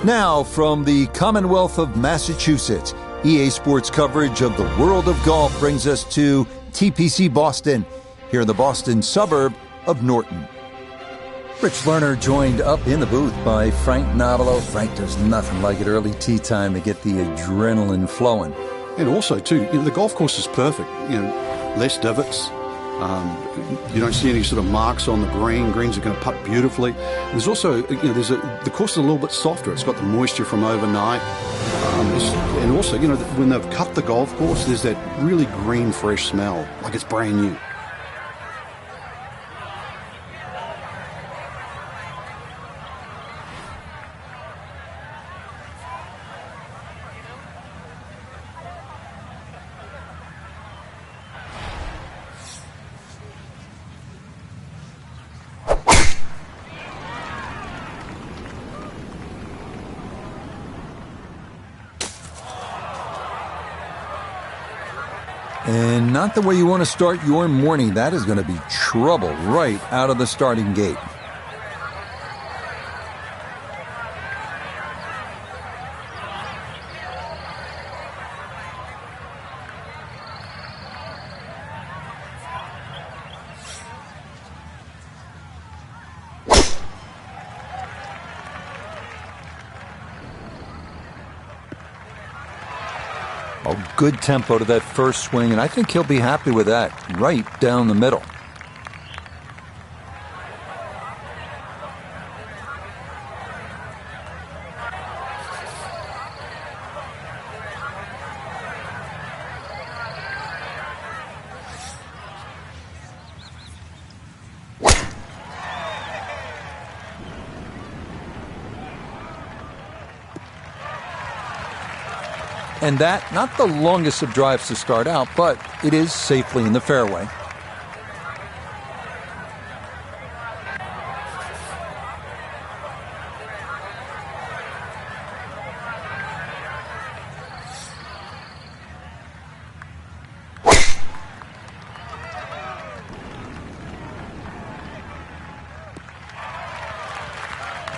Now, from the Commonwealth of Massachusetts, EA Sports coverage of the world of golf brings us to TPC Boston, here in the Boston suburb of Norton. Rich Lerner joined up in the booth by Frank Nobilo. Frank, there's nothing like it early tee time to get the adrenaline flowing. And also, too, the golf course is perfect. Less divots. You don't see any sort of marks on the green. Greens are going to putt beautifully. There's also, the course is a little bit softer. It's got the moisture from overnight. And also, when they've cut the golf course, there's that really green, fresh smell, like it's brand new. And not the way you want to start your morning. That is going to be trouble right out of the starting gate. Good tempo to that first swing, and I think he'll be happy with that, right down the middle. And that, not the longest of drives to start out, but it is safely in the fairway.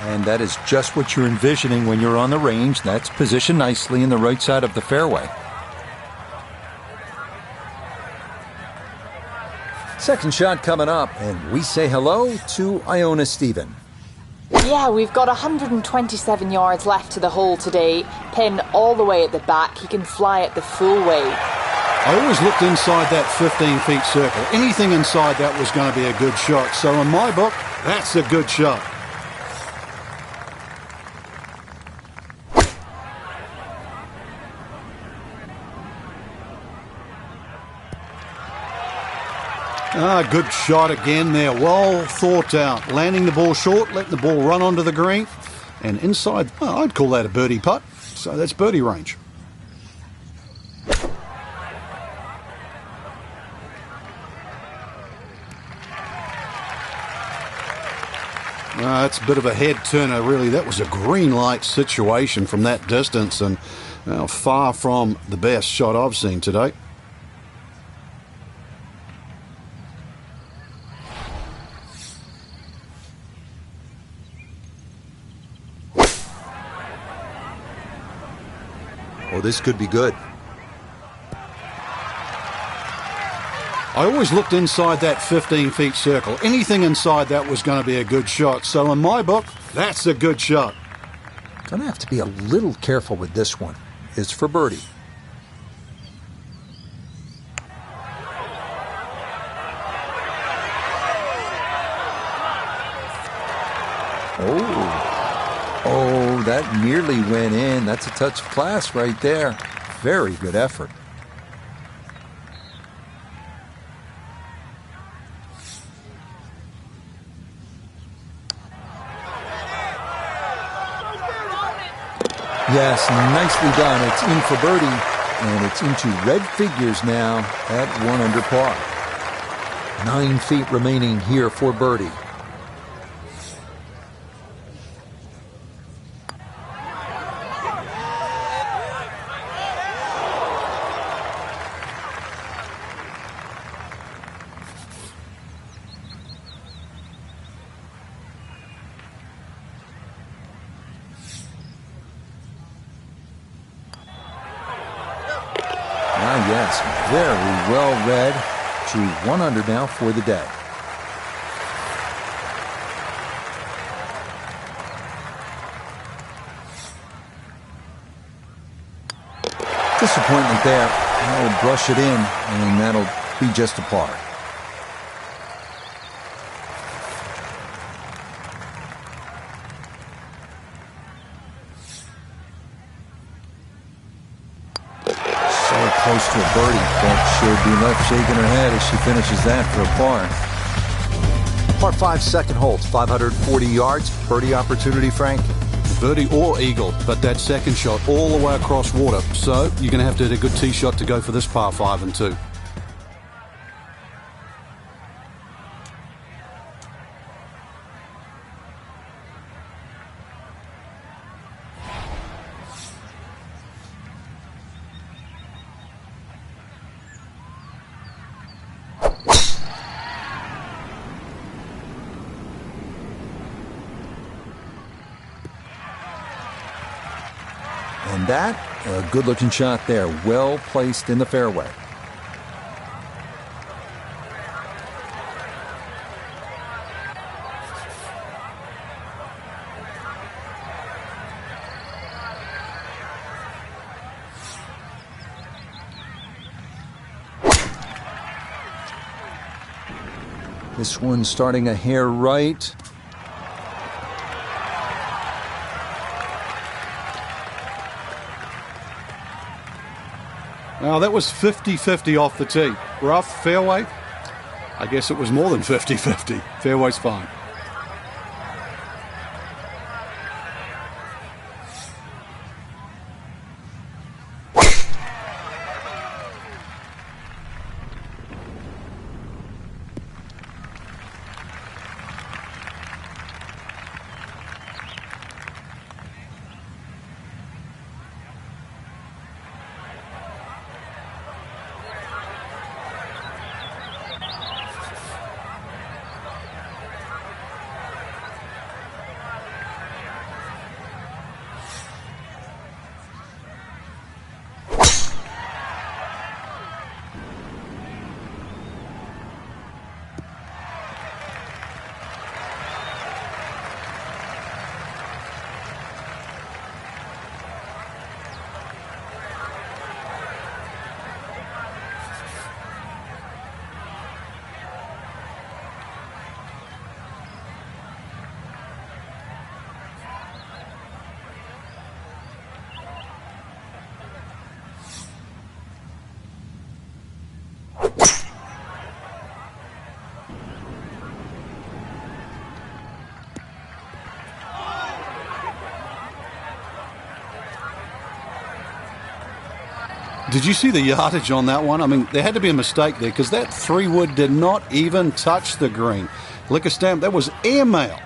And that is just what you're envisioning when you're on the range. That's positioned nicely in the right side of the fairway. Second shot coming up, and we say hello to Iona Stephen. Yeah, we've got 127 yards left to the hole today. Pin all the way at the back. He can fly it the full way. I always looked inside that 15-feet circle. Anything inside that was going to be a good shot. So in my book, that's a good shot. Good shot again there. Well thought out. Landing the ball short, letting the ball run onto the green. And inside, I'd call that a birdie putt. So that's birdie range. That's a bit of a head turner, really. That was a green light situation from that distance, and far from the best shot I've seen today. Oh, this could be good. I always looked inside that 15-feet circle. Anything inside that was going to be a good shot. So in my book, that's a good shot. Gonna have to be a little careful with this one. It's for birdie. Oh, that nearly went in. That's a touch of class right there. very good effort. Yes, nicely done. It's in for birdie, and it's into red figures now at 1 under par. 9 feet remaining here for birdie. Yes, very well read. To 1 under now for the day. Disappointment there. I'll brush it in, and that'll be just a par. Close to a birdie, but she'll be left shaking her head as she finishes that for a par. Par 5, second hole, 540 yards. Birdie opportunity, Frank? Birdie or eagle, but that second shot all the way across water. So you're going to have to hit a good tee shot to go for this par 5 and 2. And that, a good-looking shot there, well placed in the fairway. This one starting a hair right. Now, that was 50-50 off the tee. Rough, fairway. I guess it was more than 50-50. Fairway's fine. Did you see the yardage on that one? I mean, there had to be a mistake there because that 3-wood did not even touch the green. Liquor stamp, that was airmail.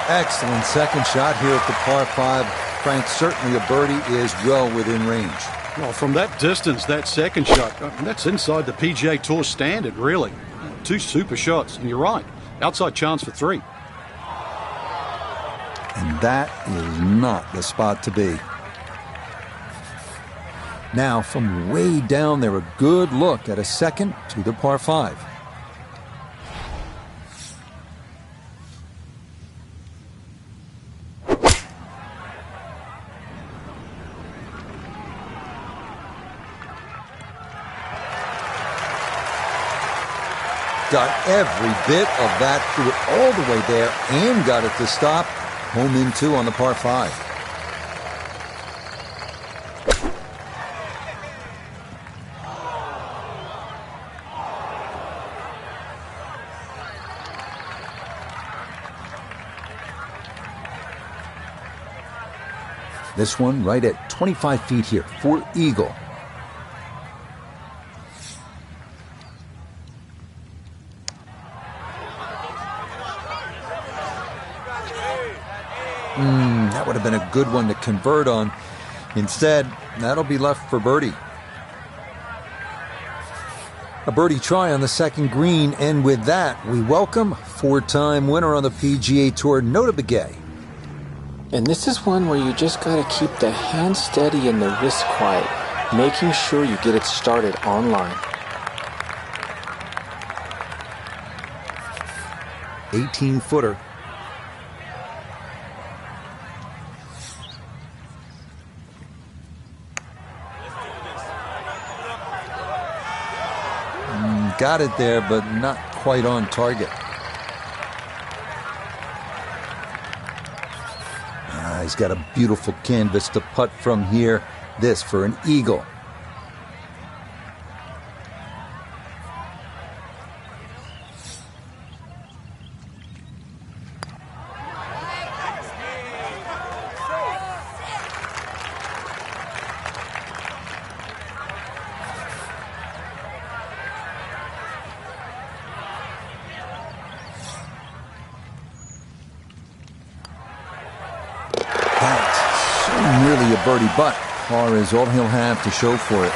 Excellent second shot here at the par 5. Frank, certainly a birdie is well within range. Well, from that distance, that second shot, that's inside the PGA Tour standard, really. 2 super shots, and you're right. Outside chance for 3. And that is not the spot to be. Now, from way down there, a good look at a second to the par 5. Got every bit of that, threw it all the way there and got it to stop. Home in 2 on the par 5. This one right at 25 feet here for eagle. That would have been a good one to convert on. Instead, that'll be left for birdie. A birdie try on the second green, and with that, we welcome 4-time winner on the PGA Tour, Notah Begay. And this is one where you just gotta keep the hand steady and the wrist quiet, making sure you get it started online. 18-footer. Got it there, but not quite on target. He's got a beautiful canvas to putt from here. This for an eagle. Nearly a birdie, but par is all he'll have to show for it.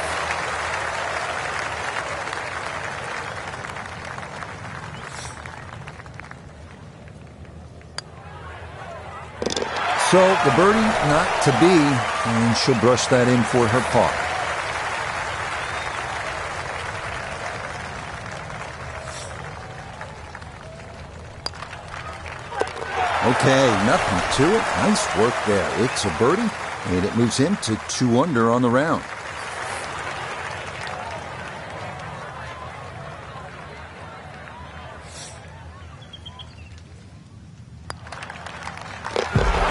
So the birdie not to be, and she'll brush that in for her par. Okay, nothing to it. Nice work there. It's a birdie, and it moves him to 2 under on the round.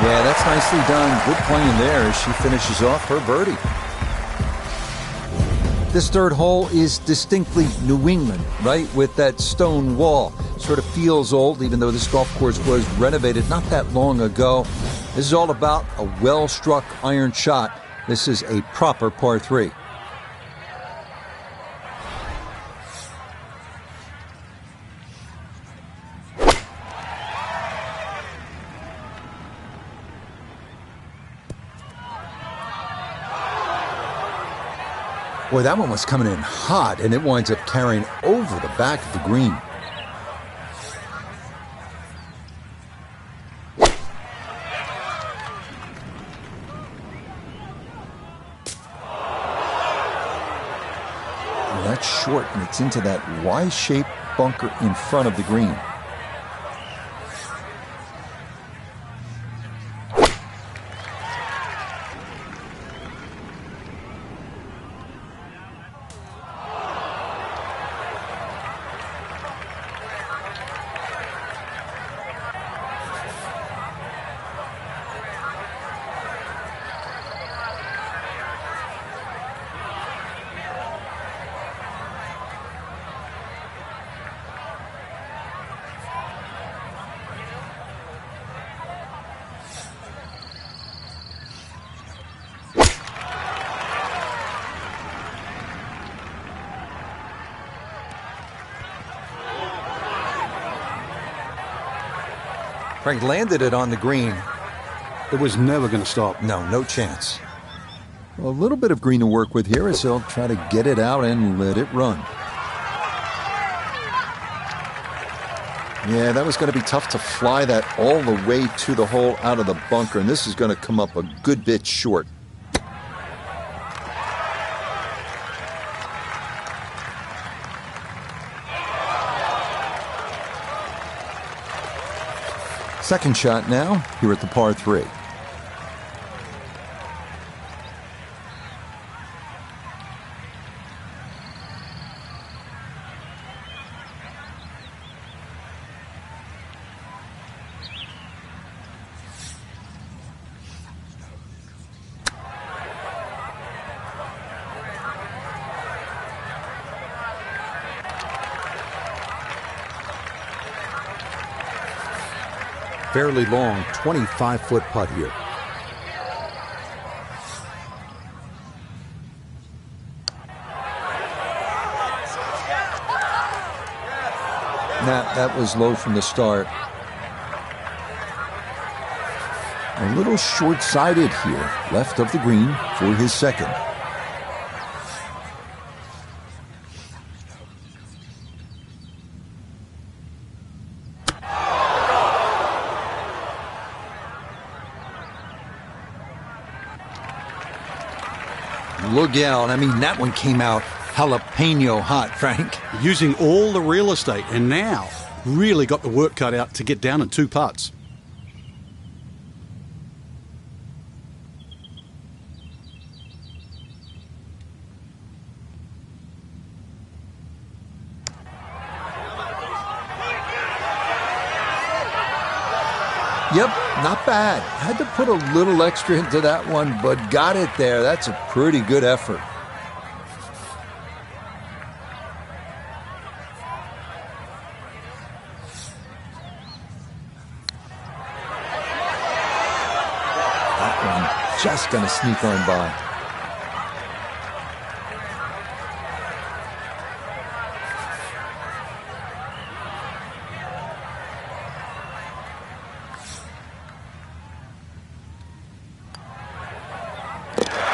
Yeah, that's nicely done. Good playing there as she finishes off her birdie. This third hole is distinctly New England, right? With that stone wall. Sort of feels old, even though this golf course was renovated not that long ago. This is all about a well-struck iron shot. This is a proper par 3. Boy, that one was coming in hot, and it winds up carrying over the back of the green. That's short, and it's into that Y-shaped bunker in front of the green. Frank landed it on the green. It was never going to stop. No chance. Well, a little bit of green to work with here as he'll try to get it out and let it run. Yeah, that was going to be tough to fly that all the way to the hole out of the bunker, and this is going to come up a good bit short. Second shot now here at the par 3. Fairly long 25-foot putt here. That was low from the start. A little short-sided here, left of the green for his second. Look out. I mean, that one came out jalapeno hot, Frank. Using all the real estate, and now really got the work cut out to get down in 2 putts. Yep, not bad. Had to put a little extra into that one, but got it there. That's a pretty good effort. That one just going to sneak on by.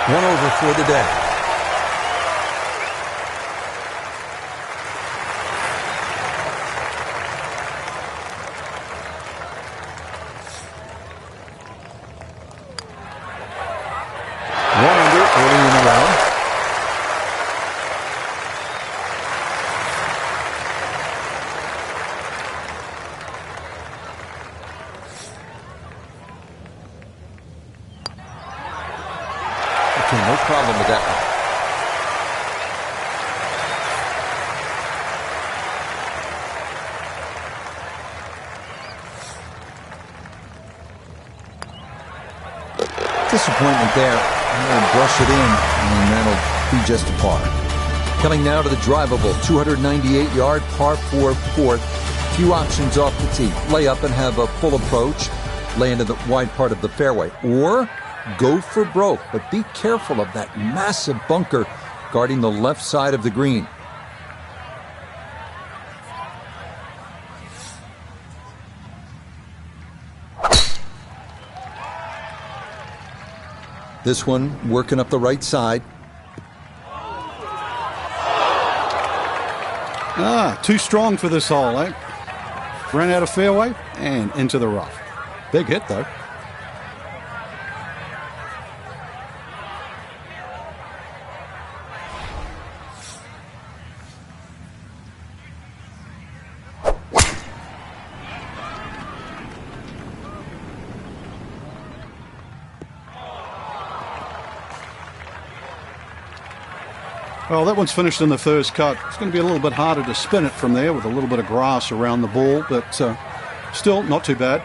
One over for the day. One under early in the round. Okay, no problem with that one. Disappointment there. I'm going to brush it in, and that'll be just a par. Coming now to the drivable 298-yard par 4 fourth. Few options off the tee. Lay up and have a full approach. Lay into the wide part of the fairway. Or go for broke, but be careful of that massive bunker guarding the left side of the green. This one working up the right side. Too strong for this hole, eh? Ran out of fairway and into the rough. Big hit, though. Well, that one's finished in the first cut. It's going to be a little bit harder to spin it from there with a little bit of grass around the ball, but still not too bad.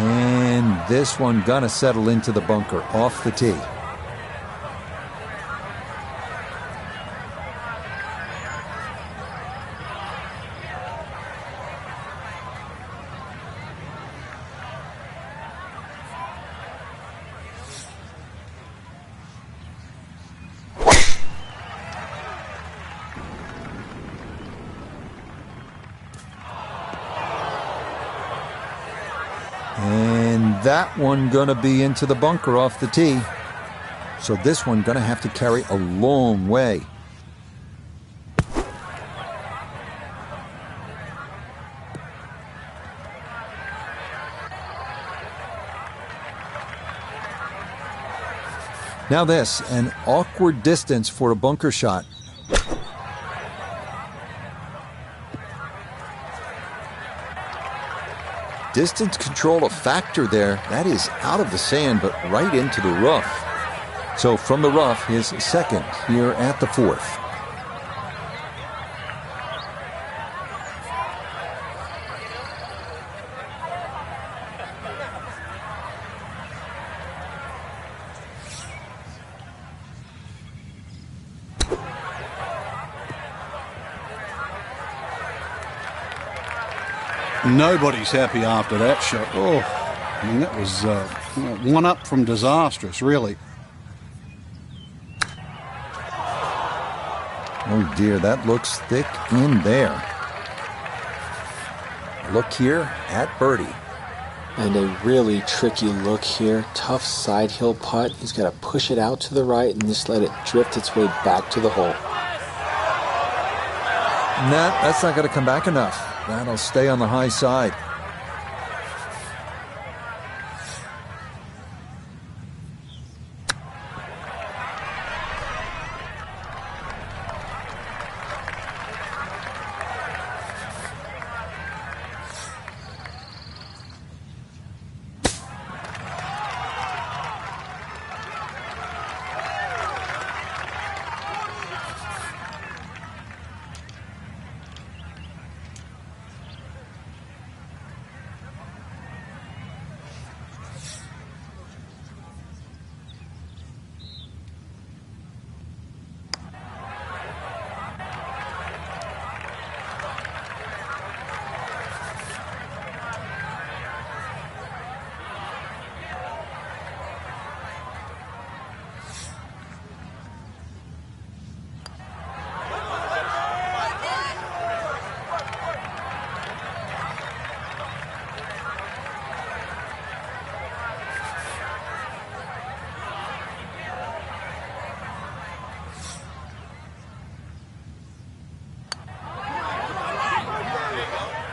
And this one gonna settle into the bunker off the tee. And that one gonna be into the bunker off the tee. So this one gonna have to carry a long way. Now this, an awkward distance for a bunker shot. Distance control a factor there. That is out of the sand, but right into the rough. So from the rough, his second here at the fourth. Nobody's happy after that shot. Oh, I mean, that was one up from disastrous, really. Oh dear, that looks thick in there. Look here at birdie. And a really tricky look here. Tough side hill putt. He's got to push it out to the right and just let it drift its way back to the hole. Nah, that's not going to come back enough. That'll stay on the high side.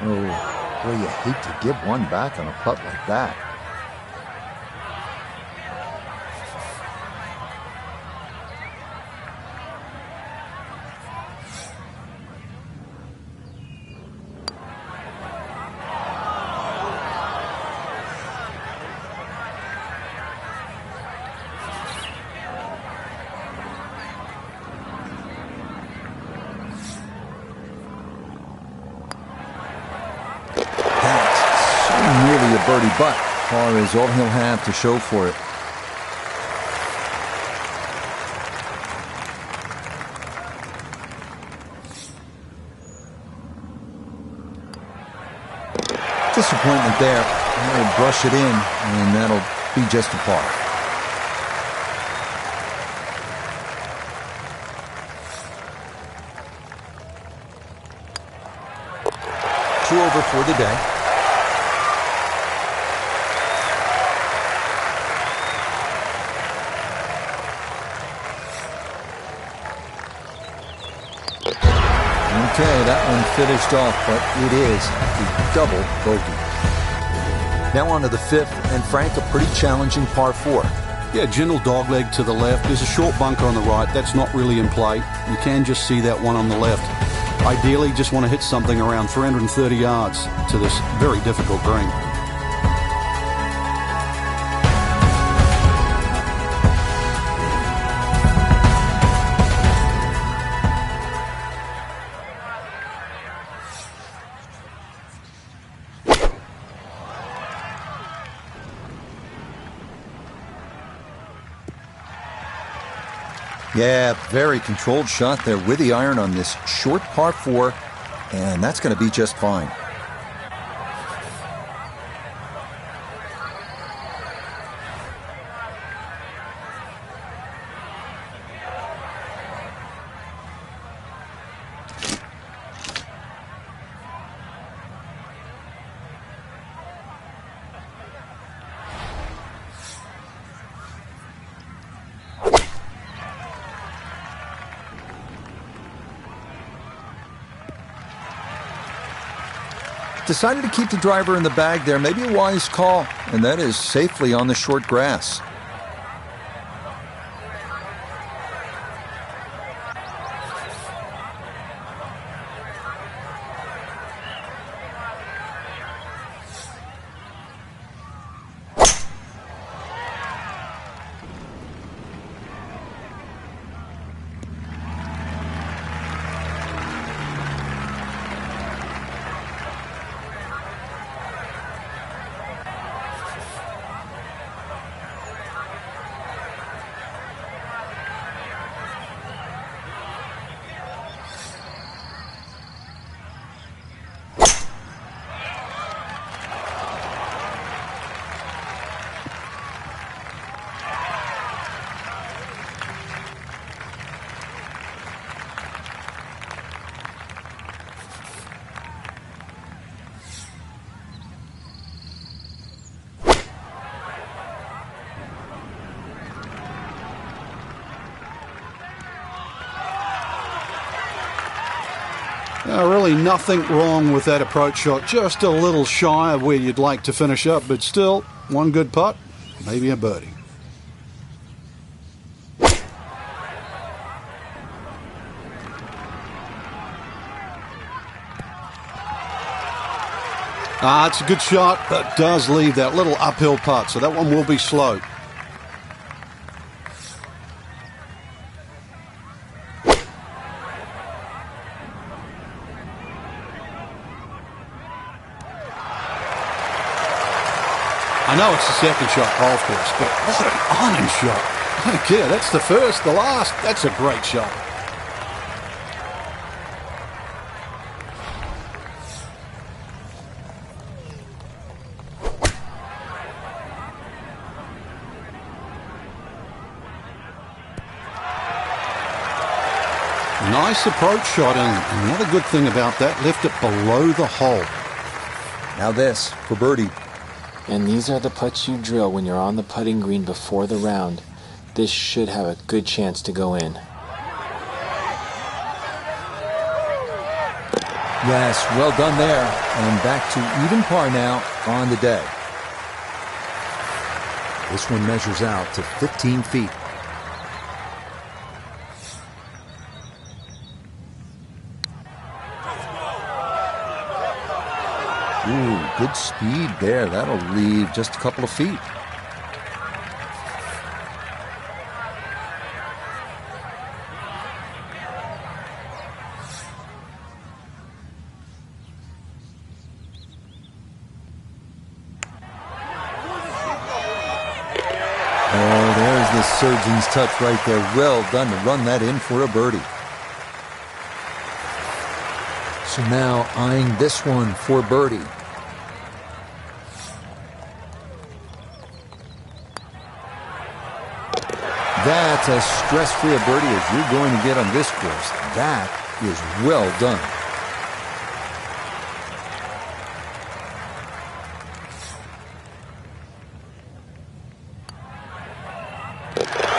Oh, boy, you hate to give one back on a putt like that. Birdie, but par is all he'll have to show for it. Disappointment there. He'll brush it in, and that'll be just a par. Two over for the day. Okay, that one finished off, but it is a double bogey. Now on to the fifth, and Frank, a pretty challenging par four. Yeah, gentle dogleg to the left. There's a short bunker on the right. That's not really in play. You can just see that one on the left. Ideally, just want to hit something around 330 yards to this very difficult green. Yeah, very controlled shot there with the iron on this short par four, and that's going to be just fine. Decided to keep the driver in the bag there. Maybe a wise call, and that is safely on the short grass. Really nothing wrong with that approach shot. Just a little shy of where you'd like to finish up, but still, one good putt, maybe a birdie. It's a good shot, but does leave that little uphill putt, so that one will be slow. I know it's the second shot, of course, but what an iron shot. I don't care, that's the first, the last, that's a great shot. Nice approach shot, and another good thing about that, left it below the hole. Now this for birdie. And these are the putts you drill when you're on the putting green before the round. This should have a good chance to go in. Yes, well done there. And back to even par now on the day. This one measures out to 15 feet. Ooh, good speed there. That'll leave just a couple of feet. Oh, there's the surgeon's touch right there. Well done to run that in for a birdie. So now eyeing this one for birdie. That's as stress-free a birdie as you're going to get on this course. That is well done.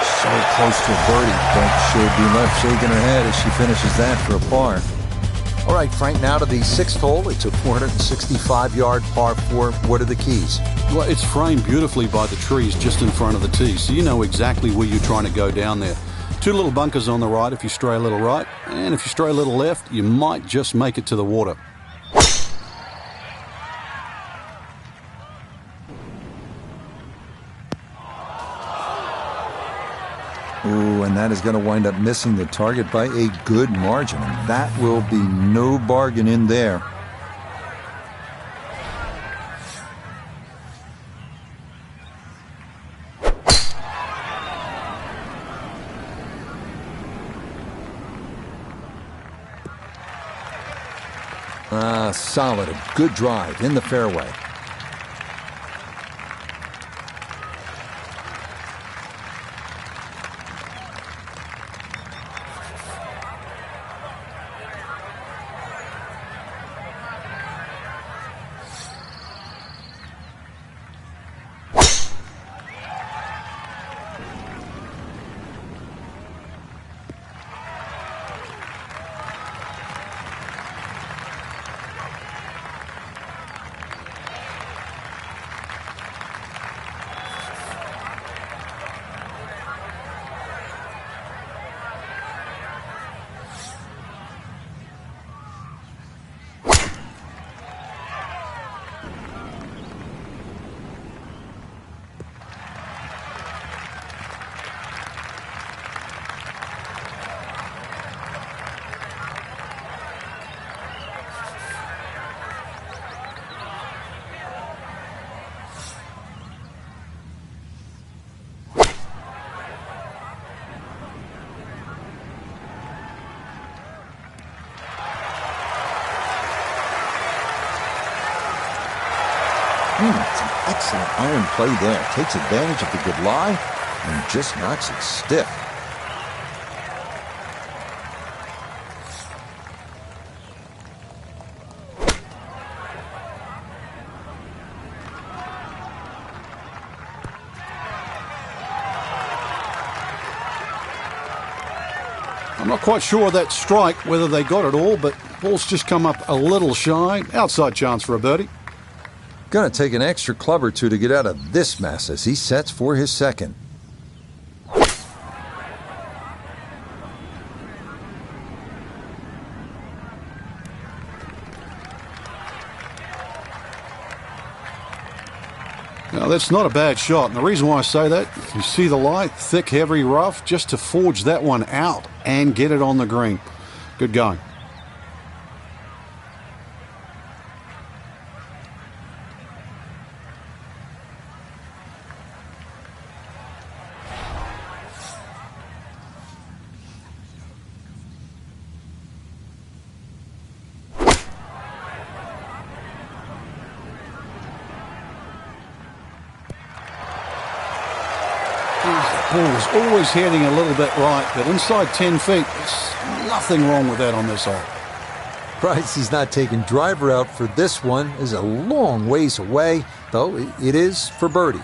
So close to a birdie, but she'll be left shaking her head as she finishes that for a par. All right, Frank, now to the sixth hole. It's a 465-yard par 4. What are the keys? Well, it's framed beautifully by the trees just in front of the tee, so you know exactly where you're trying to go down there. Two little bunkers on the right if you stray a little right, and if you stray a little left, you might just make it to the water. Ooh, and that is going to wind up missing the target by a good margin, and that will be no bargain in there. Solid, a good drive in the fairway. It's an excellent iron play there. Takes advantage of the good lie and just knocks it stiff. I'm not quite sure that strike, whether they got it all, but Ball's just come up a little shy. Outside chance for a birdie. Gonna take an extra club or two to get out of this mess as he sets for his second. Now, that's not a bad shot, and the reason why I say that, you see the light, thick, heavy rough, just to forge that one out and get it on the green. Good going. Ball was always heading a little bit right, but inside 10 feet, there's nothing wrong with that on this hole. Price he's not taking driver out for this one is a long ways away, though it is for birdie.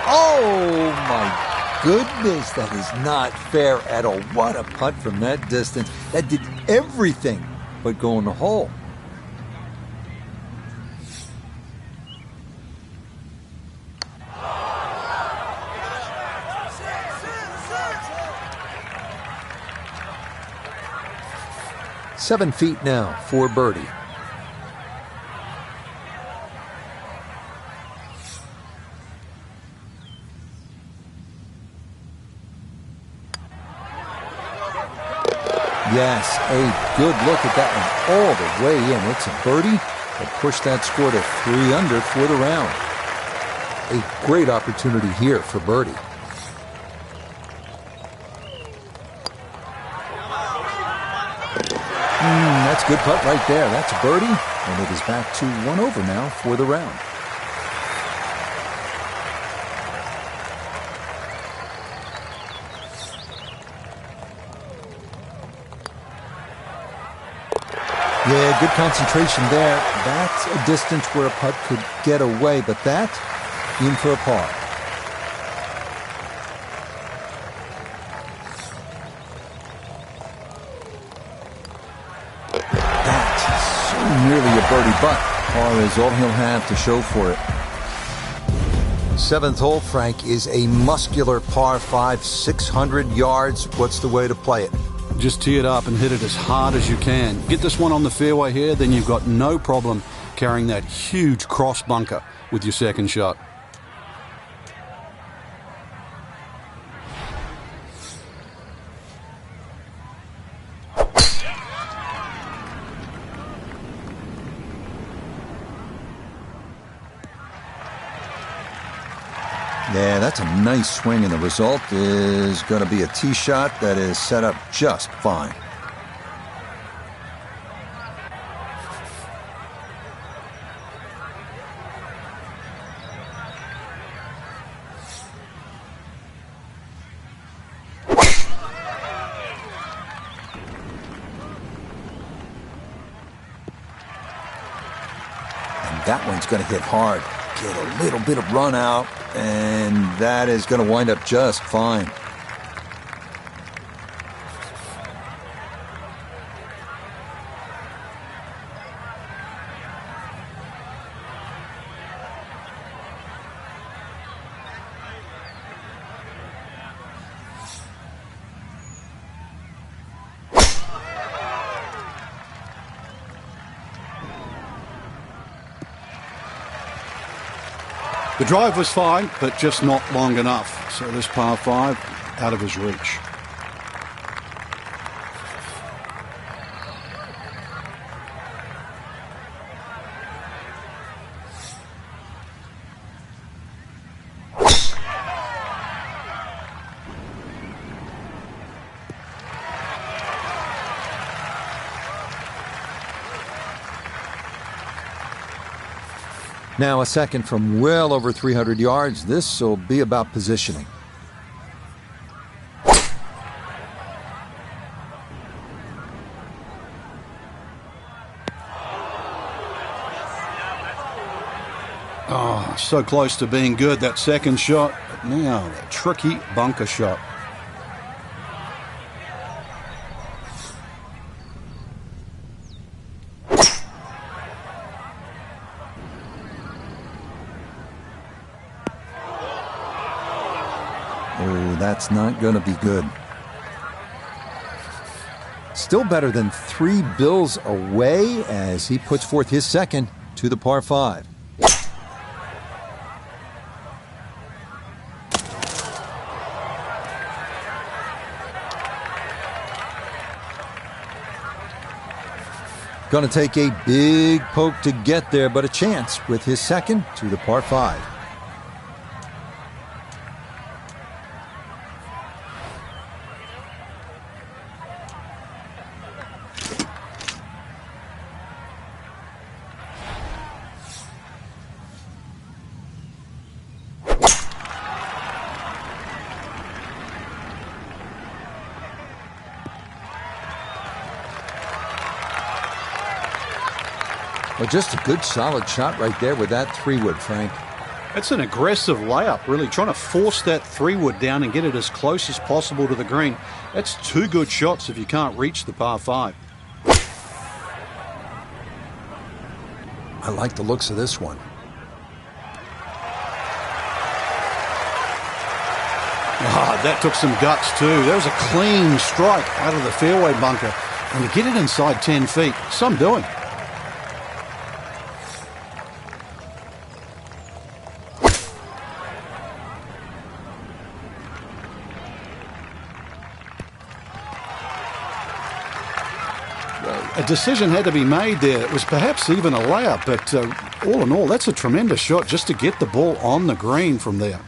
Oh my goodness, that is not fair at all. What a putt from that distance. That did everything but go in the hole. Seven feet now for birdie. Yes, a good look at that one all the way in. It's a birdie that pushed that score to 3 under for the round. A great opportunity here for birdie. That's a good putt right there. That's a birdie, and it is back to 1 over now for the round. Yeah, good concentration there. That's a distance where a putt could get away, but that in for a par. That's so nearly a birdie, but par is all he'll have to show for it. Seventh hole, Frank, is a muscular par 5, 600 yards. What's the way to play it? Just tee it up and hit it as hard as you can. Get this one on the fairway here, then you've got no problem carrying that huge cross bunker with your second shot. Yeah, that's a nice swing, and the result is going to be a tee shot that is set up just fine. And that one's going to hit hard. Get a little bit of run out, and that is going to wind up just fine. The drive was fine, but just not long enough. So this par 5 out of his reach. Now a second from well over 300 yards. This will be about positioning. So close to being good, that second shot. But now, that tricky bunker shot. Oh, that's not going to be good. Still better than 3 bills away as he puts forth his second to the par 5. Going to take a big poke to get there, but a chance with his second to the par 5. Well, just a good solid shot right there with that 3-wood, Frank. That's an aggressive layup, really trying to force that 3-wood down and get it as close as possible to the green. That's 2 good shots if you can't reach the par 5. I like the looks of this one. That took some guts too. That was a clean strike out of the fairway bunker. And to get it inside 10 feet, some doing. A decision had to be made there. It was perhaps even a layup, but all in all, that's a tremendous shot just to get the ball on the green from there.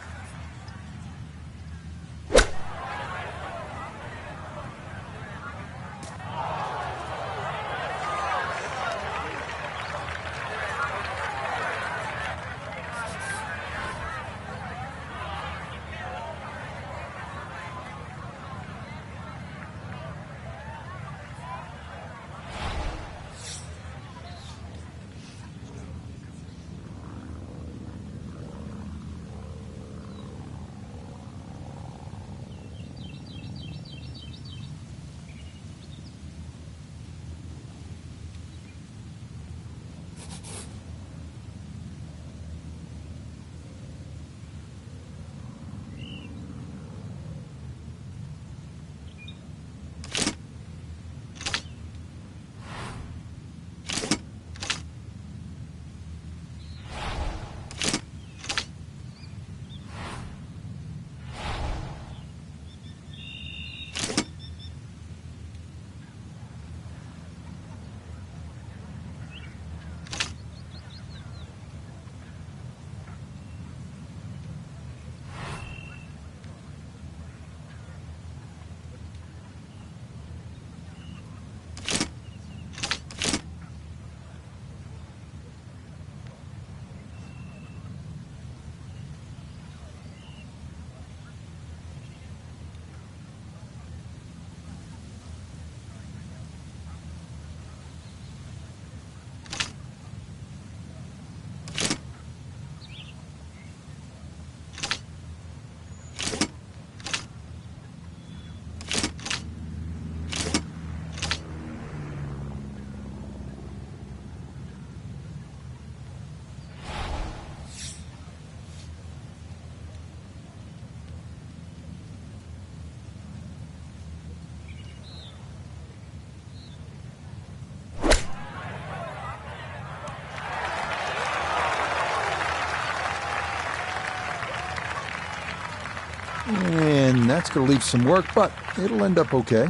And that's going to leave some work, but it'll end up okay.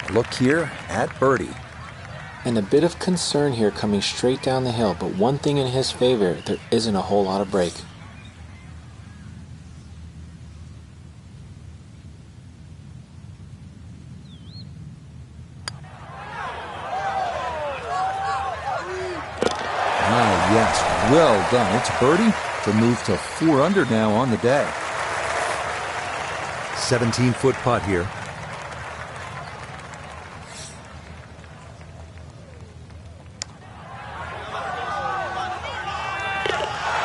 A look here at birdie. And a bit of concern here coming straight down the hill, but one thing in his favor, there isn't a whole lot of break. Yes, well done. It's birdie to move to 4 under now on the day. 17-foot putt here.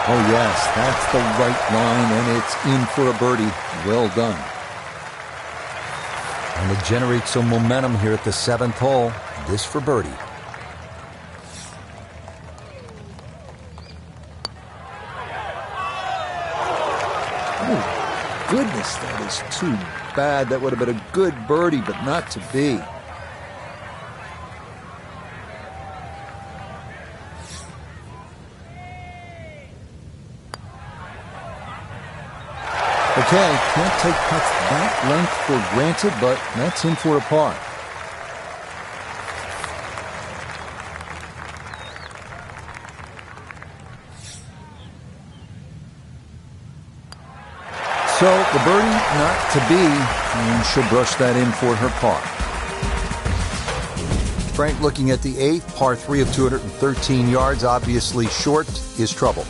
Oh yes, that's the right line, and it's in for a birdie. Well done. And to generate some momentum here at the 7th hole, this for birdie. Oh, goodness, that is too bad. That would have been a good birdie, but not to be. Okay, can't take putts that length for granted, but that's in for a par. So the birdie not to be, and she'll brush that in for her par. Frank looking at the 8th, par 3 of 213 yards, obviously short, is trouble.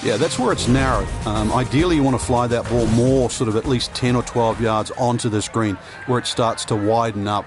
Yeah, that's where it's narrowed. Ideally, you want to fly that ball more, sort of at least 10 or 12 yards onto this green, where it starts to widen up.